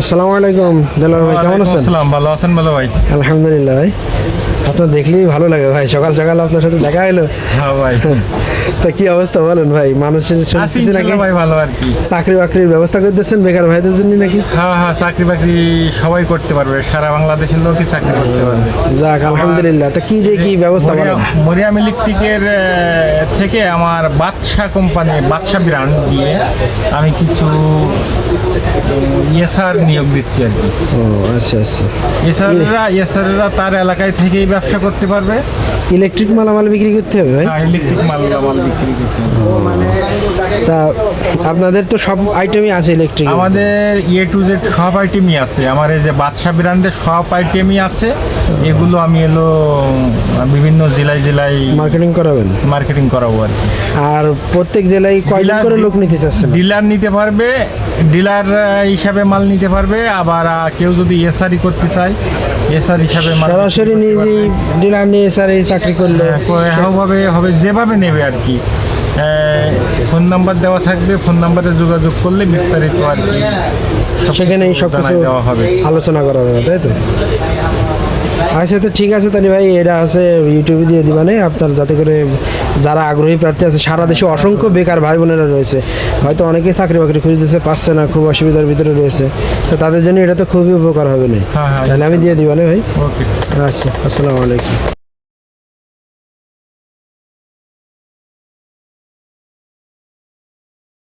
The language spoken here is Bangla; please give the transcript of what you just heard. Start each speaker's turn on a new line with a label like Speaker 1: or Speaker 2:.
Speaker 1: আসসালামু আলাইকুম দেলোয়ার ভাই, কেমন আছেন?
Speaker 2: আসসালাম, ভালো আছেন ভালো ভাই?
Speaker 1: আলহামদুলিল্লাহ ভাই, আপনার দেখলেই ভালো লাগে ভাই। সকাল সকাল আপনার সাথে দেখা হলো।
Speaker 2: হ্যাঁ ভাই,
Speaker 1: তা কি অবস্থা বলেন ভাই? মানুষের
Speaker 2: আছি
Speaker 1: শুনতেছি নাকি
Speaker 2: ইনশাল্লাহ ভাই, ভালো আর কি।
Speaker 1: চাকরি বাকরির ব্যবস্থা করতেছেন বেকার ভাইদের জন্য নাকি?
Speaker 2: হ্যাঁ হ্যাঁ, চাকরি বাকরি সবাই করতে পারবে, সারা বাংলাদেশের লোকই চাকরি করতে পারবে।
Speaker 1: যাক আলহামদুলিল্লাহ। তা কি দিয়ে কি ব্যবস্থা বলেন?
Speaker 2: মরিয়াম ইলেকট্রিকের থেকে আমার বাদশা কোম্পানি, বাদশা ব্র্যান্ড দিয়ে আমি কিছু এসআর নিয়োগ দিচ্ছি আর কি।
Speaker 1: ও আচ্ছা আচ্ছা।
Speaker 2: এসআররা তার এলাকায় থেকেই ব্যবসা করতে পারবে।
Speaker 1: ইলেকট্রিক মালামাল বিক্রি করতে হবে ভাই?
Speaker 2: হ্যাঁ, ইলেকট্রিক মাল বিক্রি করতে হবে।
Speaker 1: তা আপনাদের তো সব আইটেমই আছে ইলেকট্রিক?
Speaker 2: আমাদের এ টু জেড সব আইটেমই আছে। আমার এই যে বাদশা ব্র্যান্ডের সব আইটেমই আছে। এগুলো আমি বিভিন্ন জেলায় জেলায়
Speaker 1: মার্কেটিং করাবেন?
Speaker 2: মার্কেটিং করাবো আর কি।
Speaker 1: আর প্রত্যেক জেলায় কয়জন করে লোক নিতে চাচ্ছেন?
Speaker 2: ডিলার নিতে পারবে, ডিলার হিসাবে মাল নিতে পারবে। আবার কেউ যদি এসআরই করতে চায়, এসআর হিসাবে মাল
Speaker 1: সরাসরি নিজেই ডিলার নিয়ে স্যার এই চাকরি করলে
Speaker 2: হবে যেভাবে নেবে আর কি। ফোন নাম্বার দেওয়া থাকবে, ফোন নাম্বারে যোগাযোগ করলে বিস্তারিত আর কি
Speaker 1: সেখানেই সব কিছু
Speaker 2: জানাই দেওয়া হবে।
Speaker 1: আলোচনা করা যাবে, তাই তো? আচ্ছা, তো ঠিক আছে তাহলে ভাই, এটা আছে ইউটিউবে দিয়ে দিবানে আপনার, যাতে করে যারা আগ্রহী প্রার্থী আছে, সারা দেশে অসংখ্য বেকার ভাই বোনেরা রয়েছে, হয়তো অনেকেই চাকরি বাকরি খুঁজতেছে, পাচ্ছে না, খুব অসুবিধার ভিতরে রয়েছে, তো তাদের জন্য এটা তো খুবই উপকার হবে না?
Speaker 2: হ্যাঁ হ্যাঁ,
Speaker 1: তাহলে আমি দিয়ে দিবানে ভাই।
Speaker 2: ওকে।
Speaker 1: আচ্ছা, আসসালামু আলাইকুম।